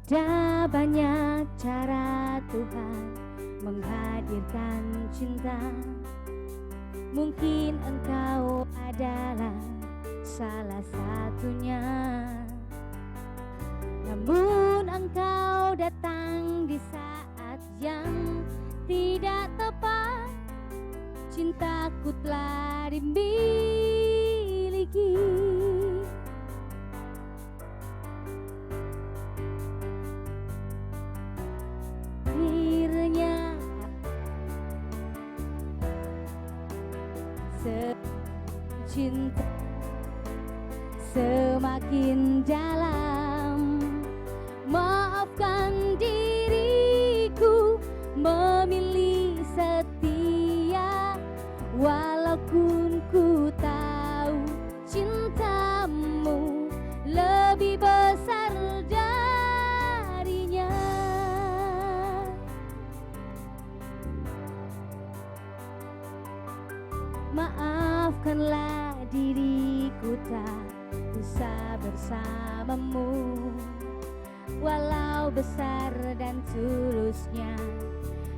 Ada banyak cara Tuhan menghadirkan cinta. Mungkin engkau adalah salah satunya. Namun engkau datang di saat yang tidak tepat. Cintaku telah dimiliki. Akhirnya cinta semakin dalam. Maafkan diriku memilih setia, walaupun ku tahu cintamu lebih besar darinya. Maafkanlah diriku tak bisa bersamamu, walau besar dan tulusnya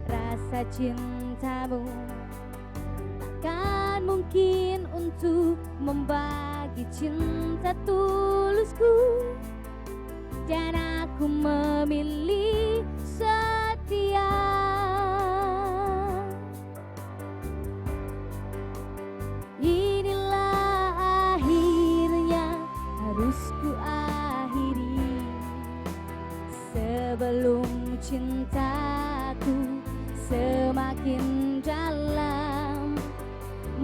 rasa cintamu. Takkan mungkin untuk membagi cinta tulusku, dan aku memilih setia. Inilah akhirnya harus ku akhiri, sebelum cintaku semakin dalam.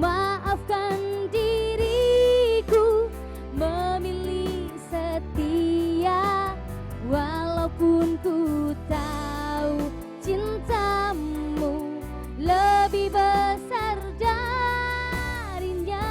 Maafkan diriku memilih setia, walaupun ku tahu cintamu lebih besar darinya.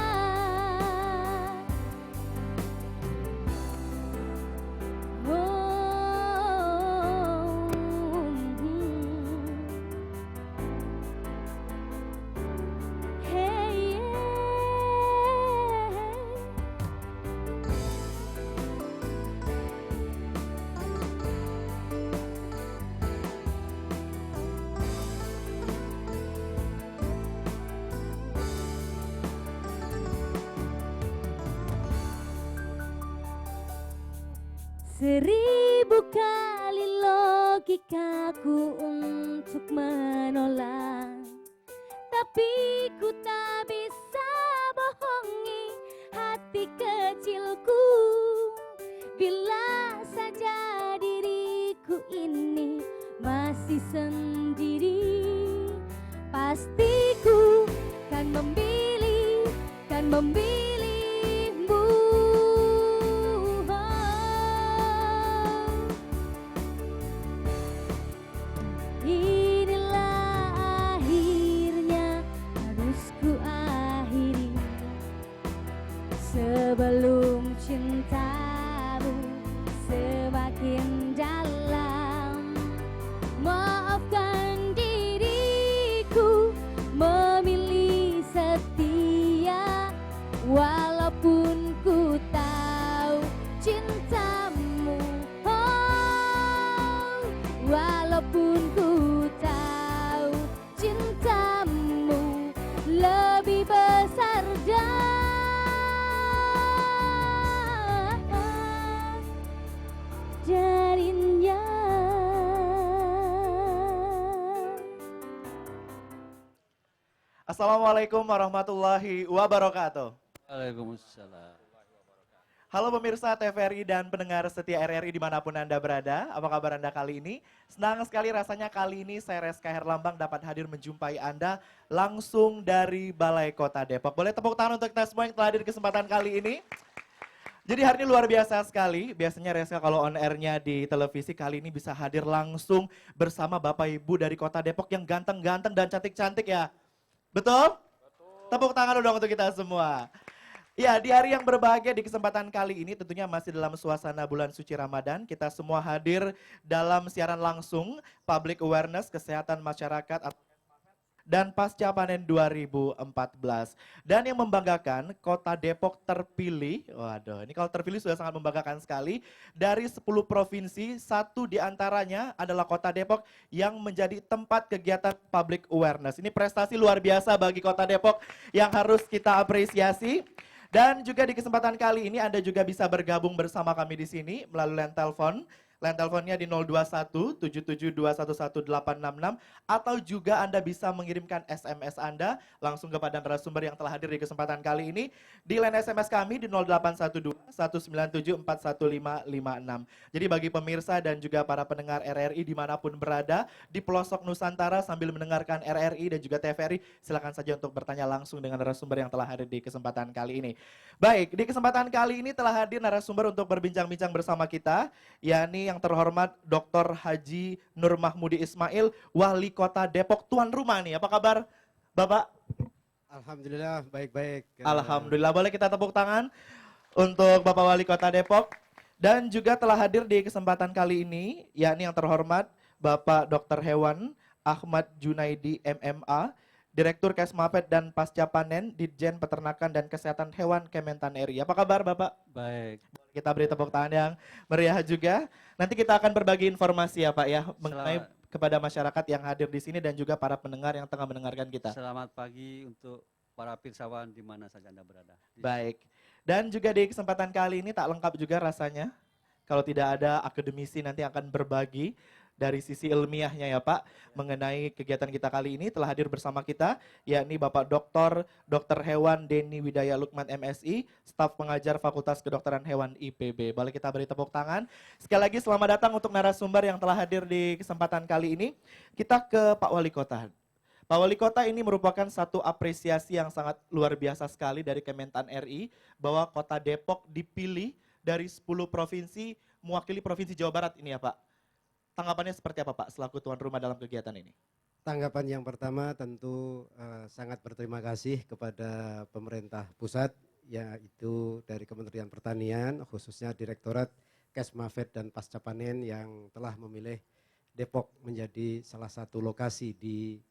Seribu kali logikaku untuk menolak, tapi ku tak bisa bohongi hati kecilku. Bila saja diriku ini masih sendiri, pasti ku kan memilihmu. Inilah akhirnya harus ku akhiri, sebelum cintamu semakin dalam. Maafkan diriku memilih setia, walaupun ku tahu cintamu, walaupun ku tahu cintamu lebih besar darinya. Assalamualaikum warahmatullahi wabarakatuh. Waalaikumsalam. Halo pemirsa TVRI dan pendengar setia RRI dimanapun Anda berada. Apa kabar Anda kali ini? Senang sekali rasanya kali ini saya Reska Herlambang dapat hadir menjumpai Anda langsung dari Balai Kota Depok. Boleh tepuk tangan untuk kita semua yang telah hadir di kesempatan kali ini. Jadi hari ini luar biasa sekali. Biasanya Reska kalau on airnya di televisi, kali ini bisa hadir langsung bersama Bapak Ibu dari Kota Depok yang ganteng-ganteng dan cantik-cantik ya. Betul? Tepuk tangan dong untuk kita semua. Ya, di hari yang berbahagia di kesempatan kali ini tentunya masih dalam suasana bulan suci Ramadan. Kita semua hadir dalam siaran langsung Public Awareness Kesehatan Masyarakat dan Pasca Panen 2014. Dan yang membanggakan, Kota Depok terpilih, waduh ini kalau terpilih sudah sangat membanggakan sekali, dari 10 provinsi, satu diantaranya adalah Kota Depok yang menjadi tempat kegiatan public awareness. Ini prestasi luar biasa bagi Kota Depok yang harus kita apresiasi. Dan juga di kesempatan kali ini Anda juga bisa bergabung bersama kami di sini melalui line telepon. Line teleponnya di 021 772111866 atau juga Anda bisa mengirimkan SMS Anda langsung kepada narasumber yang telah hadir di kesempatan kali ini di line SMS kami di 0812 197 41556. Jadi bagi pemirsa dan juga para pendengar RRI dimanapun berada di pelosok Nusantara sambil mendengarkan RRI dan juga TVRI, silakan saja untuk bertanya langsung dengan narasumber yang telah hadir di kesempatan kali ini. Baik, di kesempatan kali ini telah hadir narasumber untuk berbincang-bincang bersama kita, yakni yang terhormat Dr. Haji Nur Mahmudi Ismail, Wali Kota Depok, tuan rumah nih. Apa kabar Bapak? Alhamdulillah baik-baik. Alhamdulillah, boleh kita tepuk tangan untuk Bapak Wali Kota Depok. Dan juga telah hadir di kesempatan kali ini, yakni yang terhormat Bapak Dr. Hewan Ahmad Junaidi MMA, Direktur Kesmafet dan Pasca Panen, Ditjen Peternakan dan Kesehatan Hewan Kementan RI. Apa kabar Bapak? Baik. Kita beri tepuk tangan yang meriah juga. Nanti kita akan berbagi informasi ya Pak ya, mengenai kepada masyarakat yang hadir di sini dan juga para pendengar yang tengah mendengarkan kita. Selamat pagi untuk para pirsawan di mana saja Anda berada. Baik. Dan juga di kesempatan kali ini tak lengkap juga rasanya kalau tidak ada akademisi nanti akan berbagi dari sisi ilmiahnya ya Pak mengenai kegiatan kita kali ini. Telah hadir bersama kita yakni Bapak Dr. Hewan Denny Widaya Lukman MSI, staf pengajar Fakultas Kedokteran Hewan IPB. Boleh kita beri tepuk tangan. Sekali lagi selamat datang untuk narasumber yang telah hadir di kesempatan kali ini. Kita ke Pak Wali Kota. Pak Wali Kota, ini merupakan satu apresiasi yang sangat luar biasa sekali dari Kementan RI bahwa Kota Depok dipilih dari 10 provinsi mewakili Provinsi Jawa Barat ini ya Pak. Tanggapannya seperti apa Pak selaku tuan rumah dalam kegiatan ini? Tanggapan yang pertama tentu sangat berterima kasih kepada pemerintah pusat, yaitu dari Kementerian Pertanian, khususnya Direktorat Kesmafet dan Pasca Panen yang telah memilih Depok menjadi salah satu lokasi di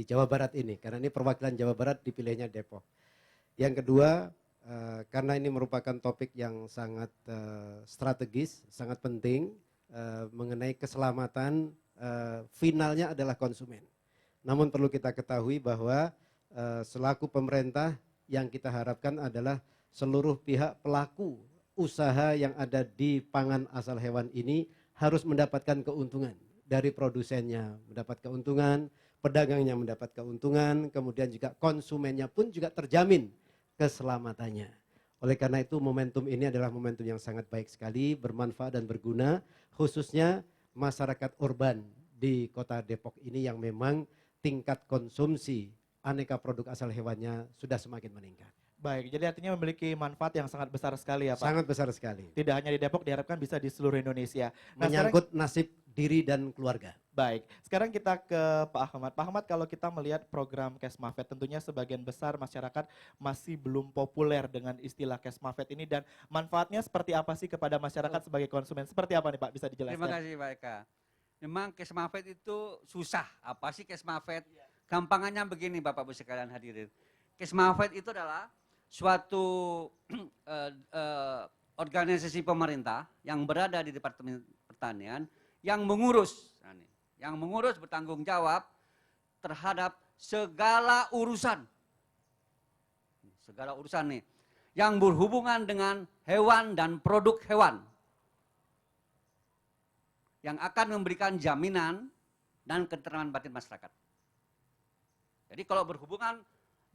Jawa Barat ini. Karena ini perwakilan Jawa Barat dipilihnya Depok. Yang kedua, karena ini merupakan topik yang sangat strategis, sangat penting, mengenai keselamatan finalnya adalah konsumen. Namun perlu kita ketahui bahwa selaku pemerintah yang kita harapkan adalah seluruh pihak pelaku usaha yang ada di pangan asal hewan ini harus mendapatkan keuntungan. Dari produsennya mendapat keuntungan, pedagangnya mendapat keuntungan, kemudian juga konsumennya pun juga terjamin keselamatannya. Oleh karena itu momentum ini adalah momentum yang sangat baik sekali, bermanfaat dan berguna, khususnya masyarakat urban di Kota Depok ini yang memang tingkat konsumsi aneka produk asal hewannya sudah semakin meningkat. Baik, jadi artinya memiliki manfaat yang sangat besar sekali ya Pak. Sangat besar sekali. Tidak hanya di Depok, diharapkan bisa di seluruh Indonesia. Nah, menyangkut nasib diri dan keluarga. Baik, sekarang kita ke Pak Ahmad. Pak Ahmad, kalau kita melihat program Kesmafet, tentunya sebagian besar masyarakat masih belum populer dengan istilah Kesmafet ini dan manfaatnya seperti apa sih kepada masyarakat sebagai konsumen? Seperti apa nih Pak, bisa dijelaskan? Terima kasih Pak Eka. Memang Kesmafet itu susah. Apa sih Kesmafet? Gampangannya begini Bapak Ibu sekalian hadirin. Kesmafet itu adalah suatu organisasi pemerintah yang berada di Departemen Pertanian yang mengurus bertanggung jawab terhadap segala urusan nih yang berhubungan dengan hewan dan produk hewan yang akan memberikan jaminan dan ketentraman batin masyarakat. Jadi kalau berhubungan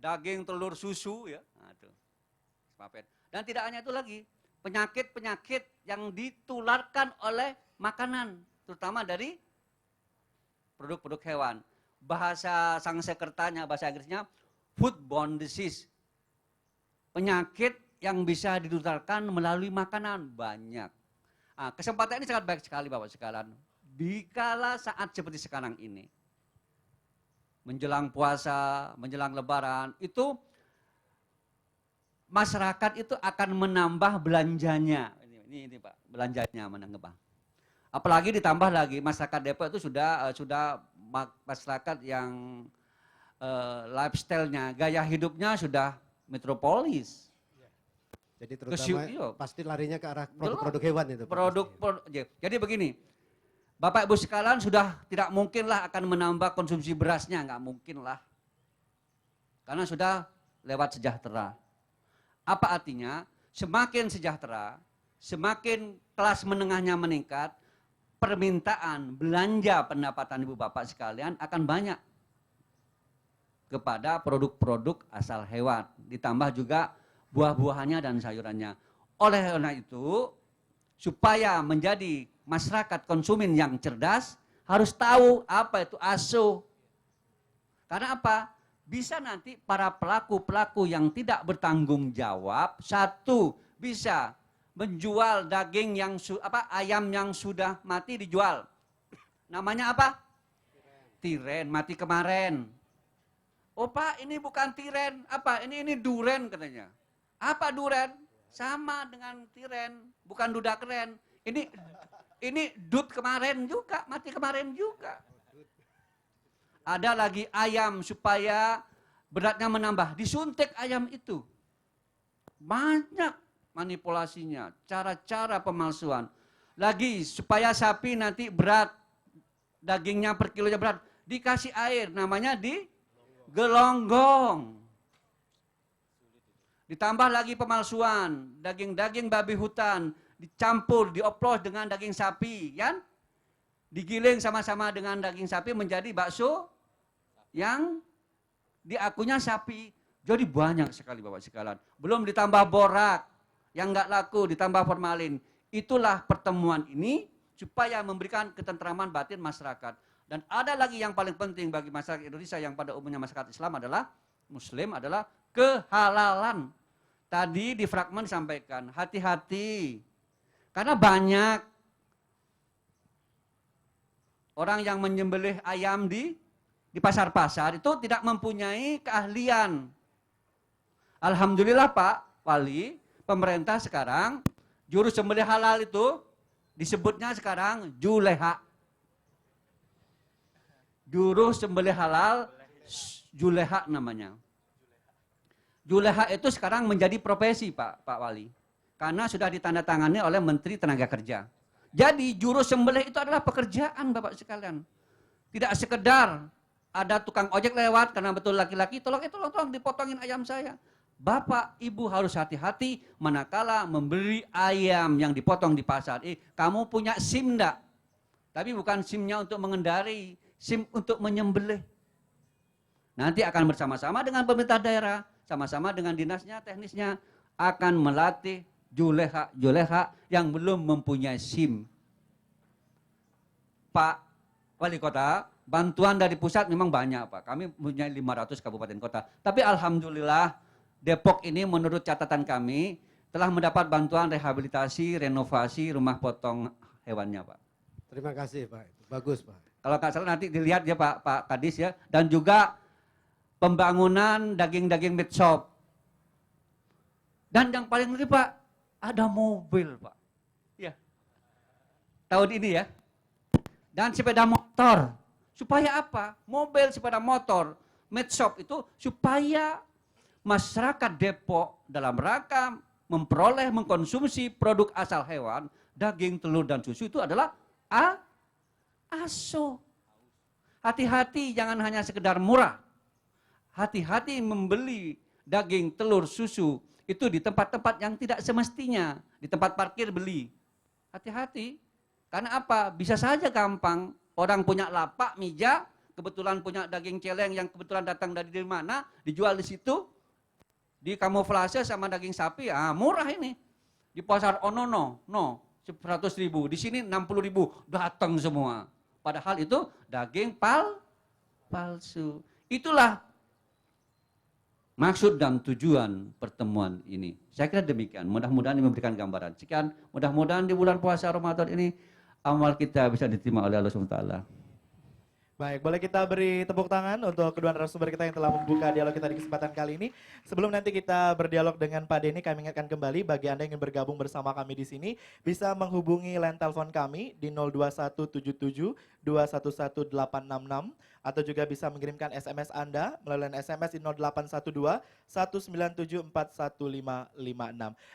daging, telur, susu ya, nah itu. Dan tidak hanya itu lagi, penyakit-penyakit yang ditularkan oleh makanan, terutama dari produk-produk hewan. Bahasa Sanskertanya, bahasa Inggrisnya foodborne disease. Penyakit yang bisa ditularkan melalui makanan banyak. Nah, kesempatan ini sangat baik sekali Bapak sekalian. Dikala saat seperti sekarang ini, menjelang puasa, menjelang lebaran, itu masyarakat itu akan menambah belanjanya. Ini Pak, belanjanya menambah. Apalagi ditambah lagi masyarakat Depok itu sudah masyarakat yang lifestyle-nya, gaya hidupnya sudah metropolis. Jadi terutama pasti larinya ke arah produk-produk hewan itu. Jadi begini, Bapak Ibu sekalian sudah tidak mungkinlah akan menambah konsumsi berasnya, nggak mungkin lah. Karena sudah lewat sejahtera. Apa artinya? Semakin sejahtera, semakin kelas menengahnya meningkat, permintaan belanja pendapatan Ibu Bapak sekalian akan banyak kepada produk-produk asal hewan. Ditambah juga buah-buahannya dan sayurannya. Oleh karena itu, supaya menjadi masyarakat konsumen yang cerdas, harus tahu apa itu ASO. Karena apa? Bisa nanti para pelaku-pelaku yang tidak bertanggung jawab, satu, bisa menjual daging yang ayam yang sudah mati dijual. Namanya apa? Tiren, mati kemarin. Oh Pak, ini bukan tiren, apa? Ini duren katanya. Apa duren? Sama dengan tiren, bukan duda keren. Ini dut kemarin juga, mati kemarin juga. Ada lagi ayam supaya beratnya menambah, disuntik ayam itu. Banyak manipulasinya, cara-cara pemalsuan. Lagi supaya sapi nanti berat, dagingnya per kilonya berat, dikasih air, namanya digelonggong. Ditambah lagi pemalsuan, daging-daging babi hutan dicampur, dioplos dengan daging sapi, kan? Digiling sama-sama dengan daging sapi menjadi bakso yang diakunya sapi. Jadi banyak sekali Bapak sekalian. Belum ditambah borak yang nggak laku, ditambah formalin. Itulah pertemuan ini supaya memberikan ketentraman batin masyarakat. Dan ada lagi yang paling penting bagi masyarakat Indonesia yang pada umumnya masyarakat Islam adalah Muslim adalah kehalalan. Tadi di fragmen disampaikan, hati-hati. Karena banyak orang yang menyembelih ayam di pasar-pasar itu tidak mempunyai keahlian. Alhamdulillah Pak Wali, pemerintah sekarang juru sembelih halal itu disebutnya sekarang juleha. Juru sembelih halal juleha namanya. Juleha itu sekarang menjadi profesi Pak Wali. Karena sudah ditandatangani oleh Menteri Tenaga Kerja. Jadi juru sembelih itu adalah pekerjaan Bapak sekalian. Tidak sekedar ada tukang ojek lewat karena betul laki-laki, tolong dipotongin ayam saya. Bapak, Ibu harus hati-hati manakala membeli ayam yang dipotong di pasar. Kamu punya SIM enggak? Tapi bukan SIM-nya untuk mengendari, SIM untuk menyembelih. Nanti akan bersama-sama dengan pemerintah daerah, sama-sama dengan dinasnya, teknisnya, akan melatih juleha yang belum mempunyai SIM. Pak Wali Kota, bantuan dari pusat memang banyak Pak. Kami punya 500 kabupaten kota. Tapi Alhamdulillah Depok ini menurut catatan kami telah mendapat bantuan rehabilitasi, renovasi rumah potong hewannya Pak. Terima kasih Pak, bagus Pak. Kalau nggak salah nanti dilihat ya Pak Kadis ya. Dan juga pembangunan daging-daging meat shop. Dan yang paling ngeri Pak, ada mobil Pak. Ya. Tahun ini ya. Dan sepeda motor. Supaya apa? Mobil, sepeda motor, meat shop itu supaya masyarakat Depok dalam rangka memperoleh, mengkonsumsi produk asal hewan, daging, telur, dan susu itu adalah ASO. Hati-hati jangan hanya sekedar murah. Hati-hati membeli daging, telur, susu itu di tempat-tempat yang tidak semestinya. Di tempat parkir beli. Hati-hati. Karena apa? Bisa saja gampang. Orang punya lapak, meja, kebetulan punya daging celeng yang kebetulan datang dari mana, dijual di situ. Di kamuflase sama daging sapi, murah ini. Di pasar Onono, 100.000. Di sini 60.000, datang semua. Padahal itu daging palsu. Itulah maksud dan tujuan pertemuan ini. Saya kira demikian. Mudah-mudahan ini memberikan gambaran. Sekian, mudah-mudahan di bulan puasa Ramadan ini amal kita bisa diterima oleh Allah SWT. Baik, boleh kita beri tepuk tangan untuk kedua narasumber kita yang telah membuka dialog kita di kesempatan kali ini. Sebelum nanti kita berdialog dengan Pak Denny, kami ingatkan kembali bagi Anda yang ingin bergabung bersama kami di sini, bisa menghubungi line telepon kami di 02177 211866 atau juga bisa mengirimkan SMS Anda melalui line SMS di 0812 1974156.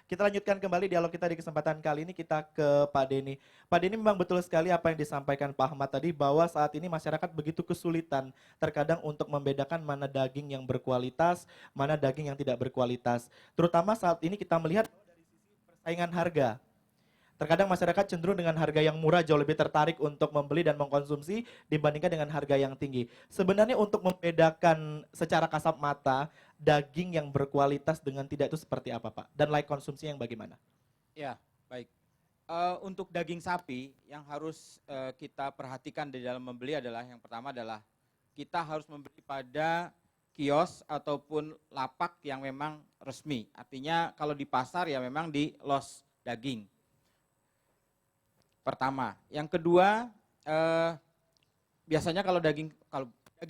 Kita lanjutkan kembali dialog kita di kesempatan kali ini, kita ke Pak Denny. Pak Denny, memang betul sekali apa yang disampaikan Pak Ahmad tadi, bahwa saat ini masyarakat begitu kesulitan terkadang untuk membedakan mana daging yang berkualitas, mana daging yang tidak berkualitas. Terutama saat ini kita melihat dari sisi persaingan harga. Terkadang masyarakat cenderung dengan harga yang murah jauh lebih tertarik untuk membeli dan mengkonsumsi dibandingkan dengan harga yang tinggi. Sebenarnya untuk membedakan secara kasat mata daging yang berkualitas dengan tidak itu seperti apa, Pak? Dan layak konsumsi yang bagaimana? Ya, baik. Untuk daging sapi yang harus kita perhatikan di dalam membeli adalah yang pertama adalah kita harus membeli pada kios ataupun lapak yang memang resmi. Artinya kalau di pasar ya memang di los daging. Pertama, yang kedua biasanya kalau daging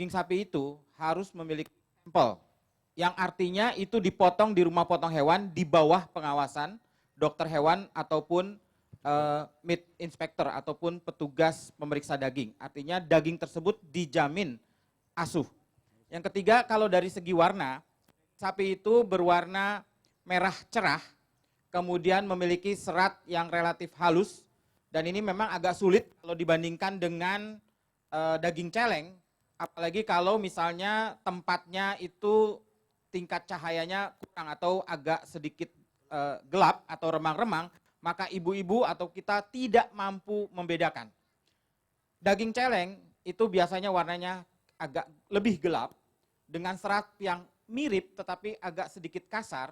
sapi itu harus memiliki sampel, yang artinya itu dipotong di rumah potong hewan di bawah pengawasan dokter hewan ataupun meat inspector ataupun petugas pemeriksa daging. Artinya daging tersebut dijamin asuh. Yang ketiga, kalau dari segi warna, sapi itu berwarna merah cerah, kemudian memiliki serat yang relatif halus, dan ini memang agak sulit kalau dibandingkan dengan daging celeng, apalagi kalau misalnya tempatnya itu tingkat cahayanya kurang atau agak sedikit gelap atau remang-remang, maka ibu-ibu atau kita tidak mampu membedakan. Daging celeng itu biasanya warnanya agak lebih gelap, dengan serat yang mirip tetapi agak sedikit kasar,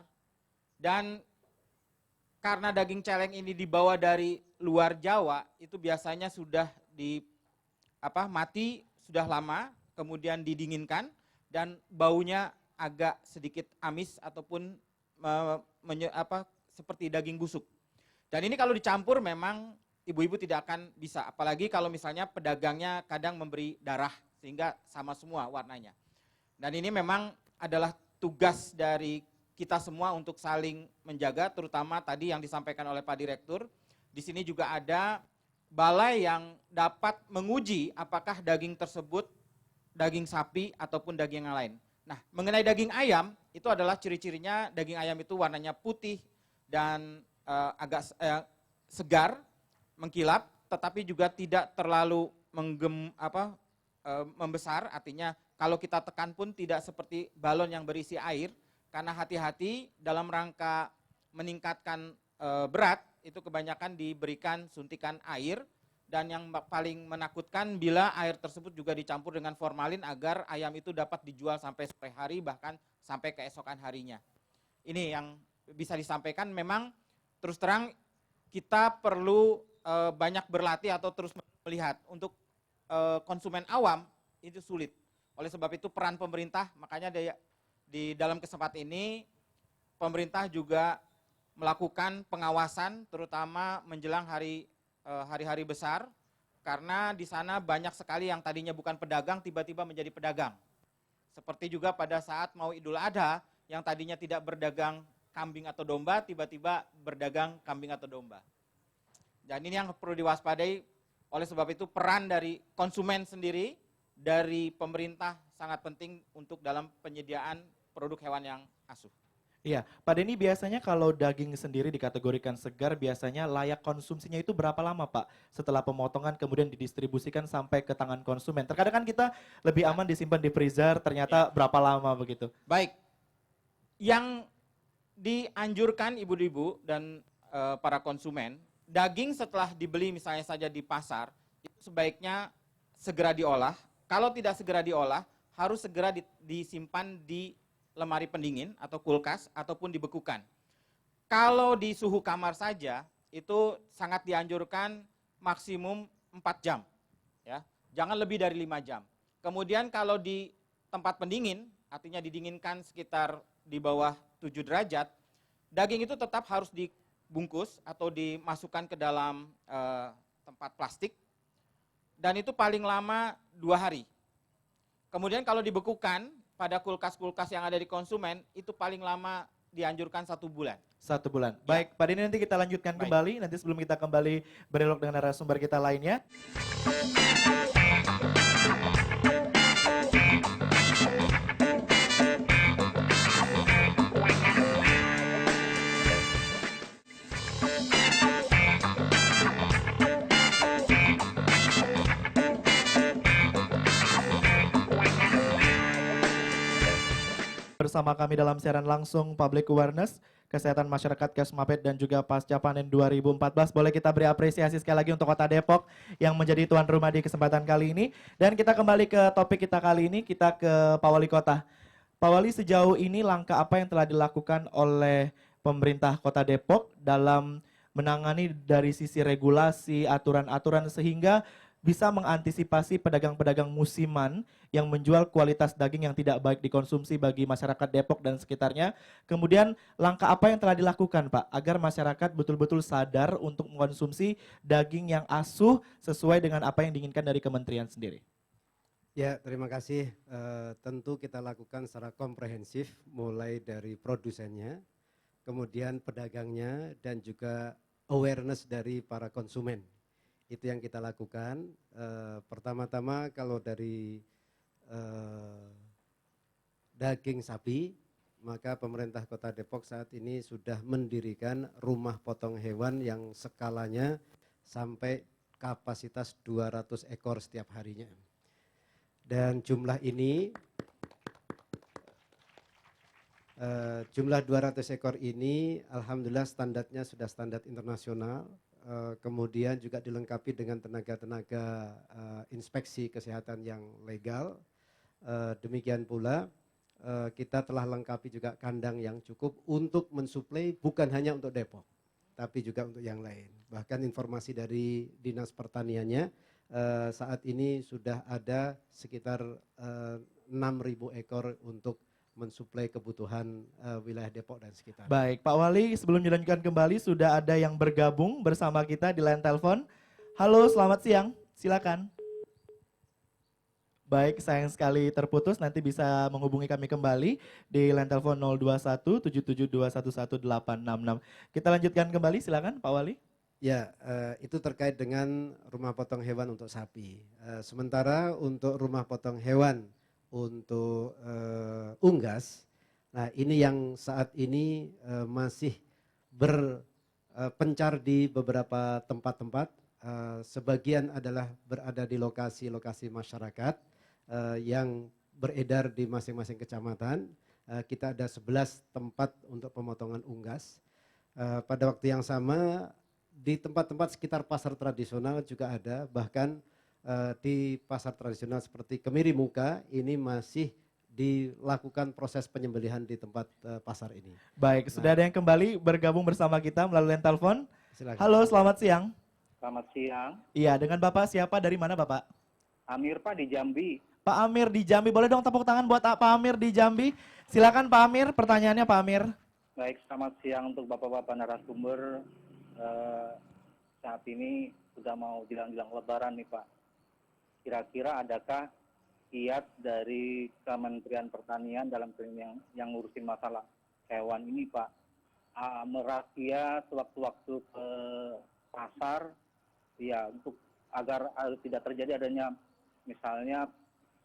dan karena daging celeng ini dibawa dari luar Jawa, itu biasanya sudah mati sudah lama, kemudian didinginkan, dan baunya agak sedikit amis ataupun seperti daging busuk. Dan ini kalau dicampur memang ibu-ibu tidak akan bisa, apalagi kalau misalnya pedagangnya kadang memberi darah sehingga sama semua warnanya. Dan ini memang adalah tugas dari kita semua untuk saling menjaga, terutama tadi yang disampaikan oleh Pak Direktur. Di sini juga ada balai yang dapat menguji apakah daging tersebut daging sapi ataupun daging yang lain. Nah, mengenai daging ayam, itu adalah ciri-cirinya daging ayam itu warnanya putih dan agak segar, mengkilap, tetapi juga tidak terlalu membesar, artinya kalau kita tekan pun tidak seperti balon yang berisi air, karena hati-hati dalam rangka meningkatkan berat, itu kebanyakan diberikan suntikan air, dan yang paling menakutkan bila air tersebut juga dicampur dengan formalin agar ayam itu dapat dijual sampai sore hari, bahkan sampai keesokan harinya. Ini yang bisa disampaikan. Memang terus terang kita perlu banyak berlatih atau terus melihat. Untuk konsumen awam itu sulit. Oleh sebab itu peran pemerintah, makanya di dalam kesempatan ini pemerintah juga melakukan pengawasan terutama menjelang hari-hari besar, karena di sana banyak sekali yang tadinya bukan pedagang tiba-tiba menjadi pedagang. Seperti juga pada saat mau Idul Adha yang tadinya tidak berdagang kambing atau domba tiba-tiba berdagang kambing atau domba. Dan ini yang perlu diwaspadai. Oleh sebab itu peran dari konsumen sendiri, dari pemerintah sangat penting untuk dalam penyediaan produk hewan yang asuh. Iya, Pak Denny, biasanya kalau daging sendiri dikategorikan segar, biasanya layak konsumsinya itu berapa lama, Pak? Setelah pemotongan kemudian didistribusikan sampai ke tangan konsumen. Terkadang kan kita lebih aman disimpan di freezer, ternyata berapa lama begitu? Baik, yang dianjurkan ibu-ibu dan para konsumen, daging setelah dibeli misalnya saja di pasar, itu sebaiknya segera diolah. Kalau tidak segera diolah, harus segera disimpan di lemari pendingin atau kulkas ataupun dibekukan. Kalau di suhu kamar saja itu sangat dianjurkan maksimum 4 jam. Ya. Jangan lebih dari 5 jam. Kemudian kalau di tempat pendingin, artinya didinginkan sekitar di bawah 7 derajat, daging itu tetap harus dibungkus atau dimasukkan ke dalam tempat plastik. dan itu paling lama 2 hari. Kemudian kalau dibekukan pada kulkas-kulkas yang ada di konsumen, itu paling lama dianjurkan 1 bulan. 1 bulan. Ya. Baik, Pak Denny nanti kita lanjutkan Baik. kembali. Nanti sebelum kita kembali berdialog dengan narasumber kita lainnya. Bersama kami dalam siaran langsung Public Awareness, Kesehatan Masyarakat Kesmapet dan juga Pasca Panen 2014. Boleh kita beri apresiasi sekali lagi untuk Kota Depok yang menjadi tuan rumah di kesempatan kali ini. Dan kita kembali ke topik kita kali ini, kita ke Pak Wali Kota. Pak Wali, sejauh ini langkah apa yang telah dilakukan oleh pemerintah Kota Depok dalam menangani dari sisi regulasi, aturan-aturan sehingga bisa mengantisipasi pedagang-pedagang musiman yang menjual kualitas daging yang tidak baik dikonsumsi bagi masyarakat Depok dan sekitarnya. Kemudian langkah apa yang telah dilakukan Pak agar masyarakat betul-betul sadar untuk mengkonsumsi daging yang asuh sesuai dengan apa yang diinginkan dari kementerian sendiri? Ya, terima kasih. Tentu kita lakukan secara komprehensif mulai dari produsennya, kemudian pedagangnya dan juga awareness dari para konsumen. Itu yang kita lakukan. Pertama-tama kalau dari daging sapi, maka pemerintah Kota Depok saat ini sudah mendirikan rumah potong hewan yang skalanya sampai kapasitas 200 ekor setiap harinya. Dan jumlah ini, jumlah 200 ekor ini alhamdulillah standarnya sudah standar internasional. Kemudian juga dilengkapi dengan tenaga-tenaga inspeksi kesehatan yang legal. Demikian pula kita telah lengkapi juga kandang yang cukup untuk mensuplai bukan hanya untuk Depok, tapi juga untuk yang lain. Bahkan informasi dari Dinas Pertaniannya saat ini sudah ada sekitar 6.000 ekor untuk mensuplai kebutuhan wilayah Depok dan sekitar. Baik, Pak Wali, sebelum dilanjutkan kembali sudah ada yang bergabung bersama kita di line telepon. Halo, selamat siang. Silakan. Baik, sayang sekali terputus. Nanti bisa menghubungi kami kembali di line telepon 021-77211-866. Kita lanjutkan kembali, silakan Pak Wali. Ya, itu terkait dengan rumah potong hewan untuk sapi. Sementara untuk rumah potong hewan untuk unggas, nah ini yang saat ini masih berpencar di beberapa tempat-tempat. Sebagian adalah berada di lokasi-lokasi masyarakat yang beredar di masing-masing kecamatan. Kita ada 11 tempat untuk pemotongan unggas. Pada waktu yang sama di tempat-tempat sekitar pasar tradisional juga ada, bahkan di pasar tradisional seperti Kemiri Muka ini masih dilakukan proses penyembelihan di tempat pasar ini. Baik, sudah ada yang kembali bergabung bersama kita melalui line telepon. Silakan. Halo, selamat siang. Selamat siang, Iya, dengan Bapak siapa, dari mana Bapak? Amir Pak di Jambi. Pak Amir di Jambi, boleh dong tepuk tangan buat Pak Amir di Jambi. Silakan Pak Amir, pertanyaannya Pak Amir. Baik, selamat siang untuk Bapak-Bapak narasumber. Saat ini sudah mau jelang-jelang Lebaran nih Pak. Kira-kira adakah kiat dari Kementerian Pertanian dalam yang ngurusin masalah hewan ini Pak? Merazia sewaktu-waktu ke pasar, ya untuk agar tidak terjadi adanya misalnya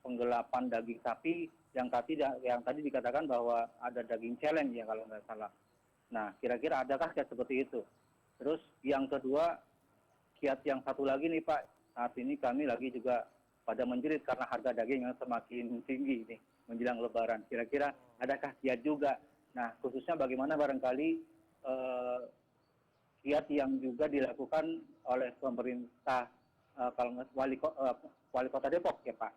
penggelapan daging sapi yang tadi dikatakan bahwa ada daging celeng ya kalau nggak salah. Nah, kira-kira adakah kiat seperti itu? Terus yang kedua, kiat yang satu lagi nih Pak, saat ini kami lagi juga pada menjerit karena harga daging yang semakin tinggi nih menjelang Lebaran. Kira-kira adakah kiat juga? Nah, khususnya bagaimana barangkali kiat yang juga dilakukan oleh pemerintah wali kota Depok ya Pak.